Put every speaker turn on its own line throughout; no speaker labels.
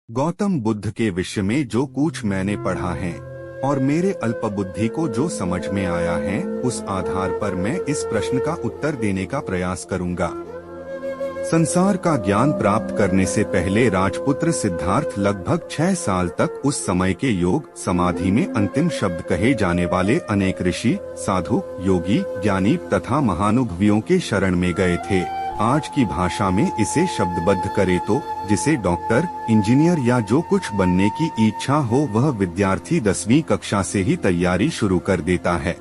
गौतम बुद्ध के विषय में जो कुछ मैंने पढ़ा है और मेरे अल्पबुद्धि को जो समझ में आया है, उस आधार पर मैं इस प्रश्न का उत्तर देने का प्रयास करूंगा। संसार का ज्ञान प्राप्त करने से पहले राजपुत्र सिद्धार्थ लगभग 6 साल तक उस समय के योग समाधि में अंतिम शब्द कहे जाने वाले अनेक ऋषि, साधु, योगी, ज्ञानी तथा महानुभवियों के शरण में गए थे। आज की भाषा में इसे शब्दबद्ध करे तो जिसे डॉक्टर, इंजीनियर या जो कुछ बनने की इच्छा हो वह विद्यार्थी 10वीं कक्षा से ही तैयारी शुरू कर देता है।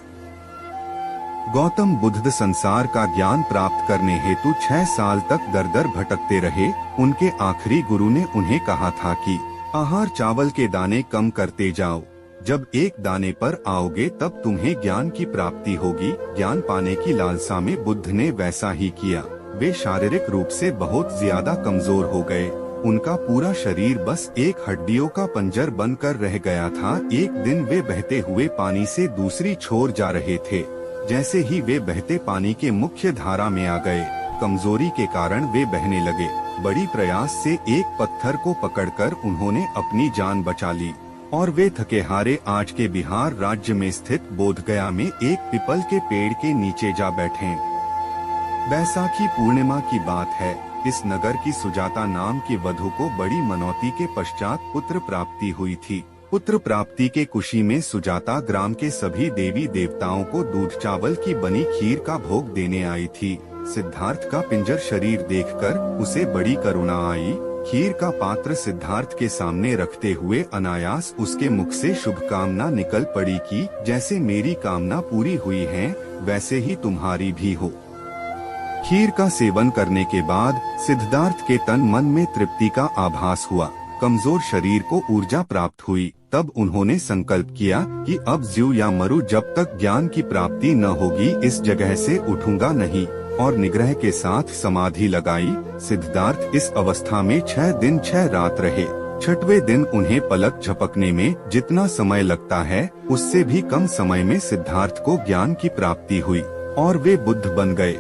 गौतम बुद्ध संसार का ज्ञान प्राप्त करने हेतु 6 साल तक दर दर भटकते रहे। उनके आखिरी गुरु ने उन्हें कहा था कि आहार चावल के दाने कम करते जाओ, जब एक दाने पर आओगे तब तुम्हें ज्ञान की प्राप्ति होगी। ज्ञान पाने की लालसा में बुद्ध ने वैसा ही किया। वे शारीरिक रूप से बहुत ज्यादा कमजोर हो गए। उनका पूरा शरीर बस एक हड्डियों का पंजर बनकर रह गया था। एक दिन वे बहते हुए पानी से दूसरी छोर जा रहे थे। जैसे ही वे बहते पानी के मुख्य धारा में आ गए, कमजोरी के कारण वे बहने लगे। बड़ी प्रयास से एक पत्थर को पकड़कर उन्होंने अपनी जान बचा ली और वे थके हारे आज के बिहार राज्य में स्थित बोधगया में एक पीपल के पेड़ के नीचे जा बैठे। बैसाखी पूर्णिमा की बात है। इस नगर की सुजाता नाम की वधू को बड़ी मनौती के पश्चात पुत्र प्राप्ति हुई थी। पुत्र प्राप्ति के खुशी में सुजाता ग्राम के सभी देवी देवताओं को दूध चावल की बनी खीर का भोग देने आई थी। सिद्धार्थ का पिंजर शरीर देखकर उसे बड़ी करुणा आई। खीर का पात्र सिद्धार्थ के सामने रखते हुए अनायास उसके मुख से शुभकामना निकल पड़ी कि जैसे मेरी कामना पूरी हुई है, वैसे ही तुम्हारी भी हो। खीर का सेवन करने के बाद सिद्धार्थ के तन मन में तृप्ति का आभास हुआ। कमजोर शरीर को ऊर्जा प्राप्त हुई। तब उन्होंने संकल्प किया कि अब ज्यू या मरू, जब तक ज्ञान की प्राप्ति न होगी इस जगह से उठूंगा नहीं, और निग्रह के साथ समाधि लगाई। सिद्धार्थ इस अवस्था में 6 दिन 6 रात रहे। 6वें दिन उन्हें पलक झपकने में जितना समय लगता है, उससे भी कम समय में सिद्धार्थ को ज्ञान की प्राप्ति हुई और वे बुद्ध बन गए।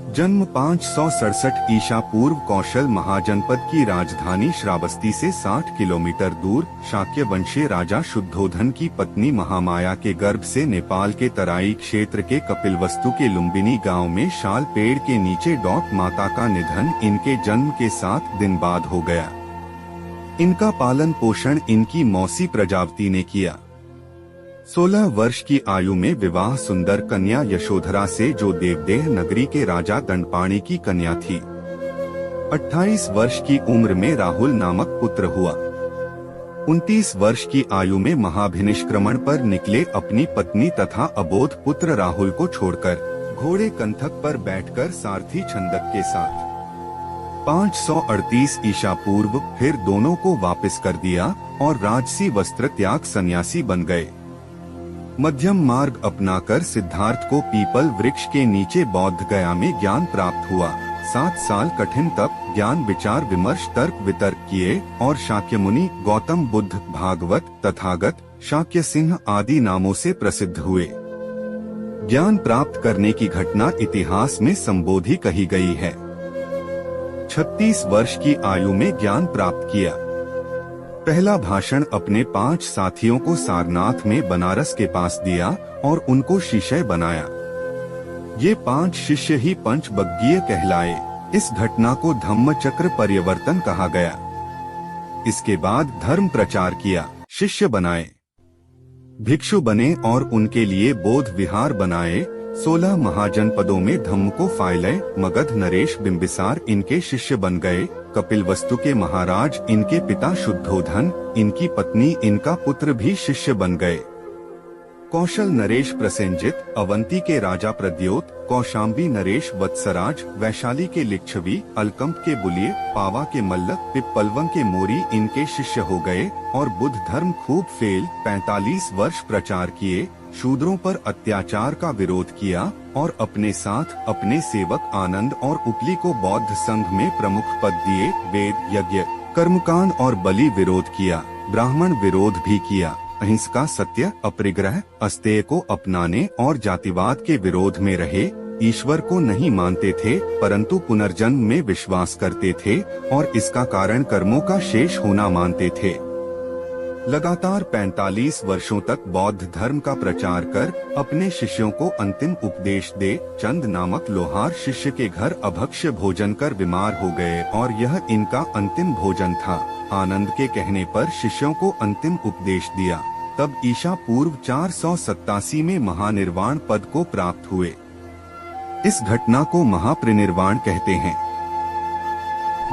जन्म 567 ईसा पूर्व कौशल महाजनपद की राजधानी श्रावस्ती से 60 किलोमीटर दूर शाक्य वंशीय राजा शुद्धोधन की पत्नी महामाया के गर्भ से नेपाल के तराई क्षेत्र के कपिलवस्तु के लुम्बिनी गांव में शाल पेड़ के नीचे डॉट माता का निधन इनके जन्म के 7 दिन बाद हो गया। इनका पालन पोषण इनकी मौसी प्रजावती ने किया। 16 वर्ष की आयु में विवाह सुंदर कन्या यशोधरा से, जो देवदेह नगरी के राजा दंडपाणी की कन्या थी। 28 वर्ष की उम्र में राहुल नामक पुत्र हुआ। 29 वर्ष की आयु में महाभिनिष्क्रमण पर निकले अपनी पत्नी तथा अबोध पुत्र राहुल को छोड़कर घोड़े कंथक पर बैठकर सारथी छंदक के साथ 538 ईसा पूर्व फिर दोनों को वापस कर दिया और राजसी वस्त्र त्याग सन्यासी बन गए। मध्यम मार्ग अपनाकर सिद्धार्थ को पीपल वृक्ष के नीचे बौद्ध गया में ज्ञान प्राप्त हुआ। 7 साल कठिन तप, ज्ञान, विचार विमर्श, तर्क वितर्क किए और शाक्य मुनि, गौतम बुद्ध, भागवत, तथागत, शाक्य सिंह आदि नामों से प्रसिद्ध हुए। ज्ञान प्राप्त करने की घटना इतिहास में संबोधि कही गई है। 36 वर्ष की आयु में ज्ञान प्राप्त किया। पहला भाषण अपने 5 साथियों को सारनाथ में बनारस के पास दिया और उनको शिष्य बनाया। ये 5 शिष्य ही पंचबग्गीय कहलाए। इस घटना को धम्म चक्र परिवर्तन कहा गया। इसके बाद धर्म प्रचार किया, शिष्य बनाए, भिक्षु बने और उनके लिए बोध विहार बनाए। 16 महाजनपदों में धम्म को फाइलय, मगध, नरेश, बिंबिसार इनके शिष्य बन गए। कपिलवस्तु के महाराज इनके पिता शुद्धोधन, इनकी पत्नी, इनका पुत्र भी शिष्य बन गए। कौशल नरेश प्रसेनजित, अवंती के राजा प्रद्योत, कौशाम्बी नरेश वत्सराज, वैशाली के लिच्छवी, अलकंप के बुलिये, पावा के मल्लक, पिप्पलवंग के मोरी इनके शिष्य हो गए और बुद्ध धर्म खूब फैल 45 वर्ष प्रचार किए। शूद्रों पर अत्याचार का विरोध किया और अपने साथ अपने सेवक आनंद और उपली को बौद्ध संघ में प्रमुख पद दिए। वेद, यज्ञ, कर्मकांड और बलि विरोध किया। ब्राह्मण विरोध भी किया। अहिंसा, सत्य, अपरिग्रह, अस्तेय को अपनाने और जातिवाद के विरोध में रहे। ईश्वर को नहीं मानते थे, परंतु पुनर्जन्म में विश्वास करते थे और इसका कारण कर्मों का शेष होना मानते थे। लगातार 45 वर्षों तक बौद्ध धर्म का प्रचार कर अपने शिष्यों को अंतिम उपदेश दे चंद नामक लोहार शिष्य के घर अभक्ष्य भोजन कर बीमार हो गए और यह इनका अंतिम भोजन था। आनंद के कहने पर शिष्यों को अंतिम उपदेश दिया। तब ईसा पूर्व 487 में महानिर्वाण पद को प्राप्त हुए। इस घटना को महापरिनिर्वाण कहते हैं।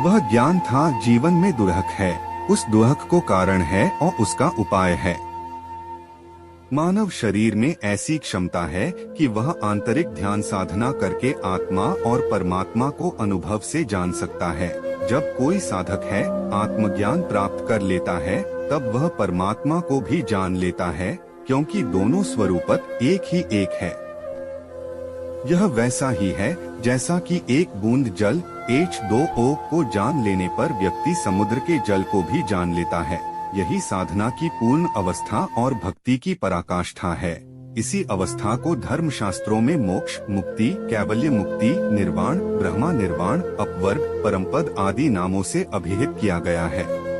वह ज्ञान था जीवन में दुरहक है, उस दुहक को कारण है और उसका उपाय है। मानव शरीर में ऐसी क्षमता है कि वह आंतरिक ध्यान साधना करके आत्मा और परमात्मा को अनुभव से जान सकता है। जब कोई साधक है आत्मज्ञान प्राप्त कर लेता है, तब वह परमात्मा को भी जान लेता है, क्योंकि दोनों स्वरूपत एक ही एक है। यह वैसा ही है जैसा कि एक बूंद जल H2O को जान लेने पर व्यक्ति समुद्र के जल को भी जान लेता है। यही साधना की पूर्ण अवस्था और भक्ति की पराकाष्ठा है। इसी अवस्था को धर्म शास्त्रों में मोक्ष, मुक्ति, कैवल्य मुक्ति, निर्वाण, ब्रह्मा निर्वाण, अपवर्ग, परमपद आदि नामों से अभिहित किया गया है।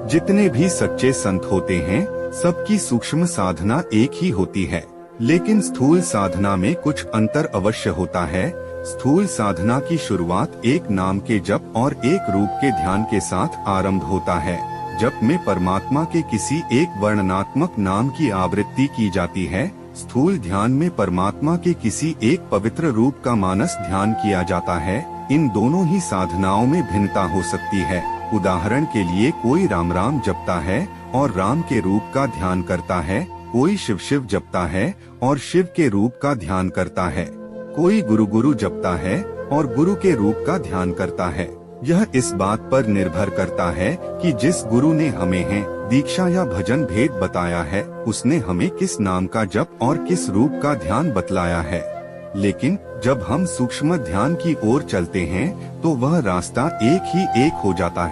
जितने भी सच्चे संत होते हैं, सबकी सूक्ष्म साधना एक ही होती है, लेकिन स्थूल साधना में कुछ अंतर अवश्य होता है। स्थूल साधना की शुरुआत एक नाम के जप और एक रूप के ध्यान के साथ आरंभ होता है। जप में परमात्मा के किसी एक वर्णनात्मक नाम की आवृत्ति की जाती है। स्थूल ध्यान में परमात्मा के किसी एक पवित्र रूप का मानस ध्यान किया जाता है। इन दोनों ही साधनाओं में भिन्नता हो सकती है। उदाहरण के लिए कोई राम राम जपता है और राम के रूप का ध्यान करता है, कोई शिव शिव जपता है और शिव के रूप का ध्यान करता है, कोई गुरु गुरु जपता है और गुरु के रूप का ध्यान करता है। यह इस बात पर निर्भर करता है कि जिस गुरु ने हमें है दीक्षा या भजन भेद बताया है, उसने हमें किस नाम का जप और किस रूप का ध्यान बतलाया है। लेकिन जब हम सूक्ष्म ध्यान की ओर चलते हैं, तो वह रास्ता एक ही एक हो जाता है।